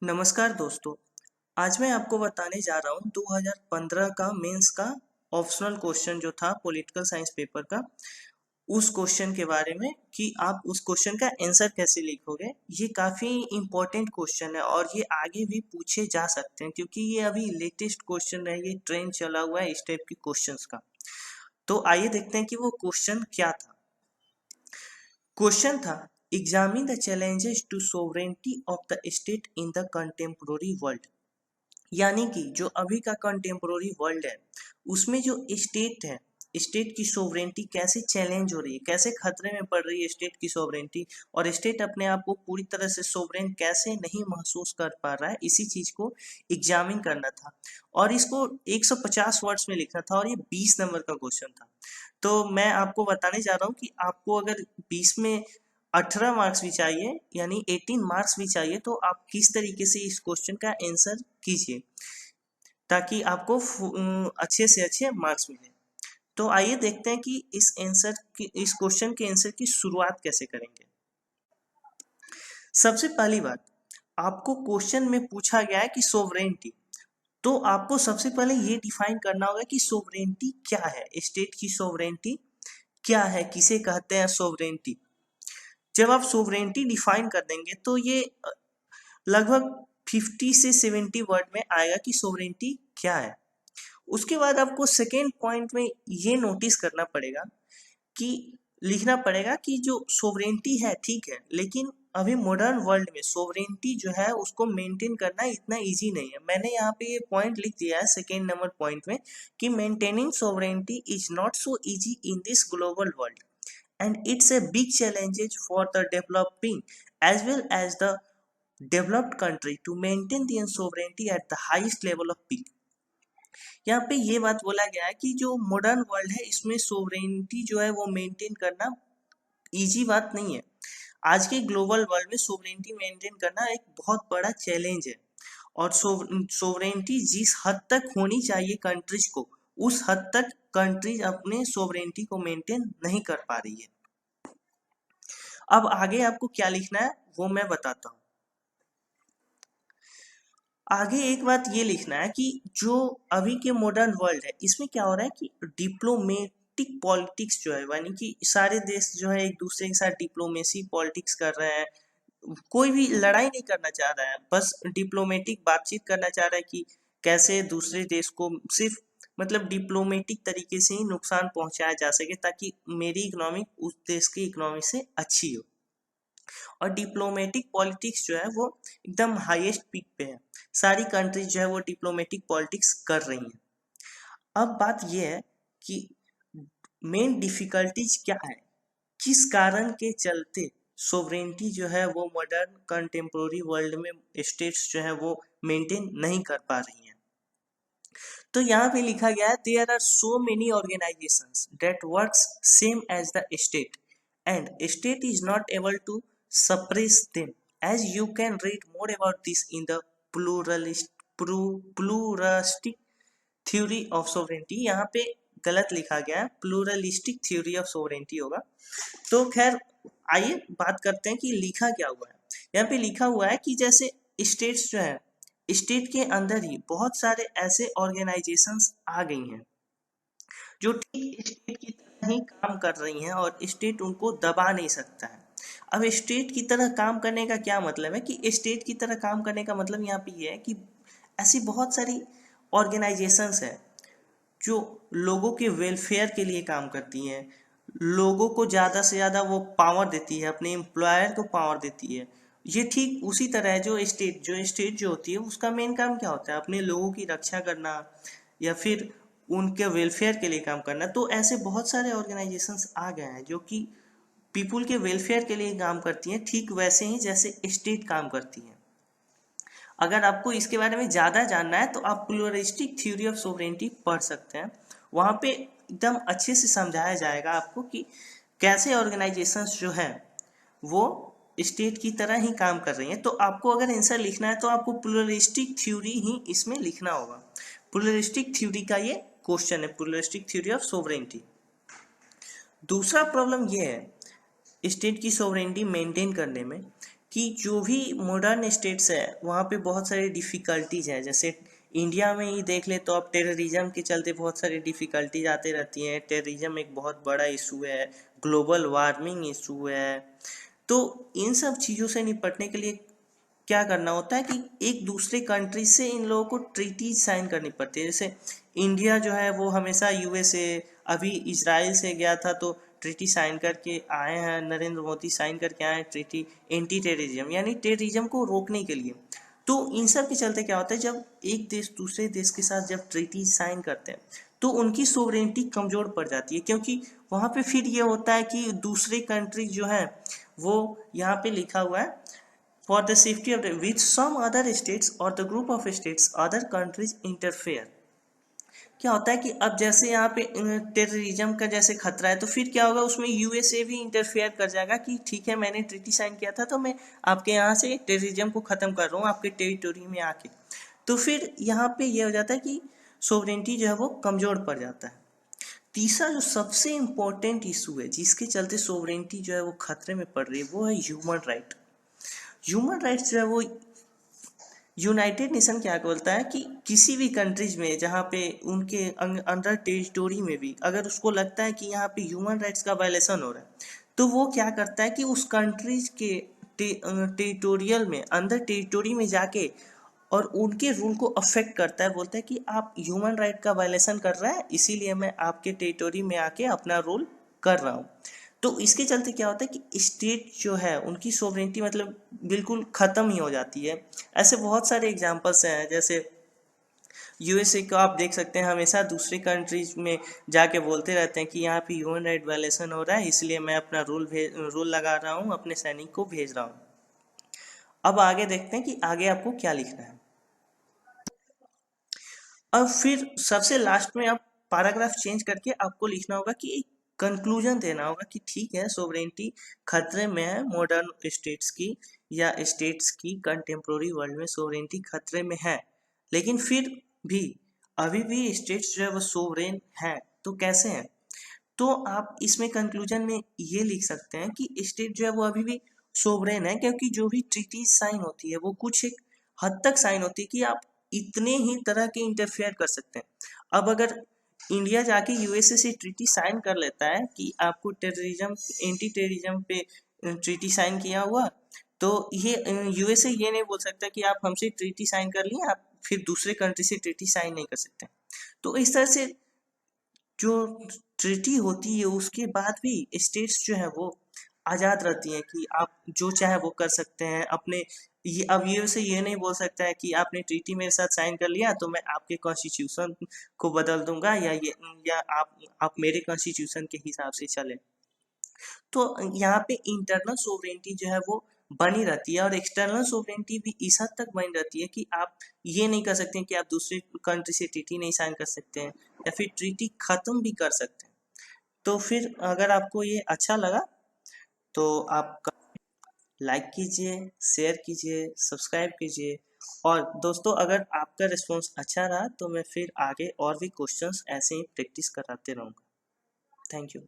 नमस्कार दोस्तों। आज मैं आपको बताने जा रहा हूँ 2015 का मेंस का ऑप्शनल क्वेश्चन जो था पॉलिटिकल साइंस पेपर का, उस क्वेश्चन के बारे में कि आप उस क्वेश्चन का आंसर कैसे लिखोगे। ये काफ़ी इम्पोर्टेंट क्वेश्चन है और ये आगे भी पूछे जा सकते हैं क्योंकि ये अभी लेटेस्ट क्वेश्चन है, ये ट्रेंड चला हुआ है इस टाइप के क्वेश्चंस का। तो आइए देखते हैं कि वो क्वेश्चन क्या था। क्वेश्चन था, examine the challenges to sovereignty of the state in the contemporary world. यानी कि जो अभी का कंटेम्पोररी वर्ल्ड है उसमें जो स्टेट है, स्टेट की सोवरेनिटी कैसे चैलेंज हो रही है, कैसे खतरे में पड़ रही है स्टेट की सोवरेनिटी, और स्टेट अपने आप को पूरी तरह से सोवरेन कैसे नहीं महसूस कर पा रहा है, इसी चीज को एग्जामिन करना था। और इसको 150 वर्ड्स में लिखना था और ये 20 नंबर का क्वेश्चन था। तो मैं आपको बताने जा रहा हूँ कि आपको अगर 20 में 18 मार्क्स भी चाहिए यानी 18 मार्क्स भी चाहिए तो आप किस तरीके से इस क्वेश्चन का आंसर कीजिए ताकि आपको अच्छे से अच्छे मार्क्स मिले। तो आइए देखते हैं कि इस क्वेश्चन के आंसर की शुरुआत कैसे करेंगे। सबसे पहली बात, आपको क्वेश्चन में पूछा गया है कि सोवरेनिटी, तो आपको सबसे पहले ये डिफाइन करना होगा कि सोवरेनिटी क्या है, स्टेट की सोवरेनिटी क्या है, किसे कहते हैं सोवरेनिटी। जब आप सोवरेनिटी डिफाइन कर देंगे तो ये लगभग 50 से 70 वर्ड में आएगा कि सोवरेनिटी क्या है। उसके बाद आपको सेकेंड पॉइंट में ये नोटिस करना पड़ेगा कि लिखना पड़ेगा कि जो सोवरेनिटी है ठीक है, लेकिन अभी मॉडर्न वर्ल्ड में सोवरेनिटी जो है उसको मेंटेन करना इतना इजी नहीं है। मैंने यहाँ पे ये पॉइंट लिख दिया है सेकेंड नंबर पॉइंट में कि maintaining sovereignty is not so easy in this global world and it's a big challenge for the developing as well as the developed country to maintain their sovereignty at the highest level of peak। यहाँ पे ये बात बोला गया है कि जो modern world है इसमें सोवरेनिटी जो है वो मेंटेन करना इजी बात नहीं है। आज के ग्लोबल वर्ल्ड में सोवरेनिटी मेंटेन करना एक बहुत बड़ा चैलेंज है और सोवरेनिटी जिस हद तक होनी चाहिए कंट्रीज को, उस हद तक कंट्रीज अपने सोवरेनिटी को मेंटेन नहीं कर पा रही है। अब आगे आपको क्या लिखना है वो मैं बताता हूँ। आगे एक बात ये लिखना है कि जो अभी के मॉडर्न वर्ल्ड है इसमें क्या हो रहा है कि डिप्लोमेटिक पॉलिटिक्स जो है, यानी कि सारे देश जो है एक दूसरे के साथ डिप्लोमेसी पॉलिटिक्स कर रहे हैं, कोई भी लड़ाई नहीं करना चाह रहा है, बस डिप्लोमेटिक बातचीत करना चाह रहा है कि कैसे दूसरे देश को सिर्फ मतलब डिप्लोमेटिक तरीके से ही नुकसान पहुंचाया जा सके ताकि मेरी इकोनॉमी उस देश की इकोनॉमी से अच्छी हो। और डिप्लोमेटिक पॉलिटिक्स जो है वो एकदम हाईएस्ट पीक पे है, सारी कंट्रीज जो है वो डिप्लोमेटिक पॉलिटिक्स कर रही हैं। अब बात यह है कि मेन डिफिकल्टीज क्या है, किस कारण के चलते सोवरेनिटी जो है वो मॉडर्न कंटेम्पोररी वर्ल्ड में स्टेट्स जो है वो मेंटेन नहीं कर पा रही हैं। तो यहाँ पे लिखा गया है, there are so many organisations that works same as the state and state is not able to suppress them, as you can read more about this in the pluralistic theory of sovereignty। यहाँ पे गलत लिखा गया है, pluralistic theory of sovereignty होगा। तो खैर आइए बात करते हैं कि लिखा क्या हुआ है। यहाँ पे लिखा हुआ है कि जैसे स्टेट्स जो है, स्टेट के अंदर ही बहुत सारे ऐसे ऑर्गेनाइजेशंस आ गई हैं जो ठीक स्टेट की तरह ही काम कर रही हैं और स्टेट उनको दबा नहीं सकता है। अब स्टेट की तरह काम करने का क्या मतलब है कि स्टेट की तरह काम करने का मतलब यहाँ पे ये है कि ऐसी बहुत सारी ऑर्गेनाइजेशंस हैं जो लोगों के वेलफेयर के लिए काम करती हैं, लोगों को ज़्यादा से ज़्यादा वो पावर देती है, अपने एम्प्लॉयर को पावर देती है। ये ठीक उसी तरह है जो स्टेट जो होती है उसका मेन काम क्या होता है, अपने लोगों की रक्षा करना या फिर उनके वेलफेयर के लिए काम करना। तो ऐसे बहुत सारे ऑर्गेनाइजेशंस आ गए हैं जो कि पीपुल के वेलफेयर के लिए काम करती हैं, ठीक वैसे ही जैसे स्टेट काम करती है। अगर आपको इसके बारे में ज़्यादा जानना है तो आप प्लूरलिस्टिक थ्योरी ऑफ सोवरेनिटी पढ़ सकते हैं, वहाँ पे एकदम अच्छे से समझाया जाएगा आपको कि कैसे ऑर्गेनाइजेशंस जो हैं वो स्टेट की तरह ही काम कर रही हैं। तो आपको अगर आंसर लिखना है तो आपको प्लूरलिस्टिक थ्योरी ही इसमें लिखना होगा। प्लूरलिस्टिक थ्योरी का ये क्वेश्चन है, प्लूरलिस्टिक थ्योरी ऑफ सोवरेनिटी। दूसरा प्रॉब्लम ये है स्टेट की सोवरेनिटी मेंटेन करने में कि जो भी मॉडर्न स्टेट्स है वहाँ पे बहुत सारी डिफ़िकल्टीज हैं। जैसे इंडिया में ही देख ले तो अब टेररिज्म के चलते बहुत सारी डिफ़िकल्टीज आती रहती हैं। टेररिज्म एक बहुत बड़ा इशू है, ग्लोबल वार्मिंग इशू है। तो इन सब चीज़ों से निपटने के लिए क्या करना होता है कि एक दूसरे कंट्री से इन लोगों को ट्रीटीज साइन करनी पड़ती है। जैसे इंडिया जो है वो हमेशा यूएसए, अभी इजराइल से गया था तो ट्रीटी साइन करके आए हैं। नरेंद्र मोदी साइन करके आए हैं ट्रीटी एंटी टेररिज्म, यानी टेररिज्म को रोकने के लिए। तो इन सब के चलते क्या होता है, जब एक देश दूसरे देश के साथ जब ट्रीटी साइन करते हैं तो उनकी सोवरेनिटी कमजोर पड़ जाती है, क्योंकि वहाँ पे फिर ये होता है कि दूसरे कंट्री जो है वो यहाँ पे लिखा हुआ है for the safety of the with some other states or the group of states other countries interfere। क्या होता है कि अब जैसे यहाँ पे टेररिज्म का जैसे खतरा है तो फिर क्या होगा, उसमें यूएसए भी इंटरफेयर कर जाएगा कि ठीक है मैंने ट्रीटी साइन किया था तो मैं आपके यहाँ से टेररिज्म को ख़त्म कर रहा हूँ आपके टेरिटोरी में आके। तो फिर यहाँ पे ये हो जाता है कि सोवरेनिटी जो है वो कमज़ोर पड़ जाता है। तीसरा जो सबसे इम्पोर्टेंट इशू है जिसके चलते सोवरेनिटी जो है वो खतरे में पड़ रही है वो है ह्यूमन राइट। ह्यूमन राइट्स जो है वो यूनाइटेड नेशन क्या बोलता है कि किसी भी कंट्रीज में जहाँ पे उनके अंडर टेरिटोरी में भी अगर उसको लगता है कि यहाँ पे ह्यूमन राइट्स का वायलेशन हो रहा है तो वो क्या करता है कि उस कंट्रीज के टेरिटोरियल में अंदर टेरिटोरी में जाके और उनके रूल को अफेक्ट करता है। बोलता है कि आप ह्यूमन राइट का वायलेशन कर रहा है इसीलिए मैं आपके टेरिटोरी में आके अपना रूल कर रहा हूँ। तो इसके चलते क्या होता है कि स्टेट जो है उनकी सोवरेनिटी मतलब बिल्कुल ख़त्म ही हो जाती है। ऐसे बहुत सारे एग्जांपल्स हैं, जैसे यूएसए को आप देख सकते हैं हमेशा दूसरी कंट्रीज में जाके बोलते रहते हैं कि यहाँ पे ह्यूमन राइट वायलेशन हो रहा है इसलिए मैं अपना रूल लगा रहा हूँ, अपने सैनिक को भेज रहा हूँ। अब आगे देखते हैं कि आगे आपको क्या लिखना है। अब फिर सबसे लास्ट में आप पैराग्राफ चेंज करके आपको लिखना होगा कि एक कंक्लूजन देना होगा कि ठीक है सोवरेनिटी खतरे में है मॉडर्न स्टेट्स की या स्टेट्स की कंटेम्प्रोरी वर्ल्ड में सोवरेनिटी खतरे में है, लेकिन फिर भी अभी भी स्टेट्स जो है वो सोवरेन है। तो कैसे हैं, तो आप इसमें कंक्लूजन में ये लिख सकते हैं कि स्टेट जो है वो अभी भी सोवरेन है क्योंकि जो भी ट्रीटीज साइन होती है वो कुछ एक हद तक साइन होती है कि आप इतने ही तरह के इंटरफेयर कर सकते हैं। अब अगर इंडिया जाके यूएसए से ट्रीटी साइन कर लेता है कि आपको टेररिज्म एंटी टेररिज्म पे ट्रीटी साइन किया हुआ, तो ये यूएसए ये नहीं बोल सकता कि आप हमसे ट्रीटी साइन कर लिए आप फिर दूसरे कंट्री से ट्रीटी साइन नहीं कर सकते। तो इस तरह से जो ट्रीटी होती है उसके बाद भी स्टेट्स जो है वो आज़ाद रहती हैं कि आप जो चाहे वो कर सकते हैं अपने। ये अब ये से ये नहीं बोल सकता है कि आपने ट्रीटी मेरे साथ साइन कर लिया तो मैं आपके कॉन्स्टिट्यूशन को बदल दूंगा या आप मेरे कॉन्स्टिट्यूशन के हिसाब से चले। तो यहाँ पे इंटरनल सोवरेनिटी जो है वो बनी रहती है और एक्सटर्नल सोवरेनिटी भी इस हद तक बनी रहती है कि आप ये नहीं कर सकते कि आप दूसरे कंट्री से ट्रीटी नहीं साइन कर सकते हैं या फिर ट्रीटी ख़त्म भी कर सकते हैं। तो फिर अगर आपको ये अच्छा लगा तो आप लाइक कीजिए, शेयर कीजिए, सब्सक्राइब कीजिए। और दोस्तों अगर आपका रिस्पॉन्स अच्छा रहा तो मैं फिर आगे और भी क्वेश्चंस ऐसे ही प्रैक्टिस कराते रहूँगा। Thank you.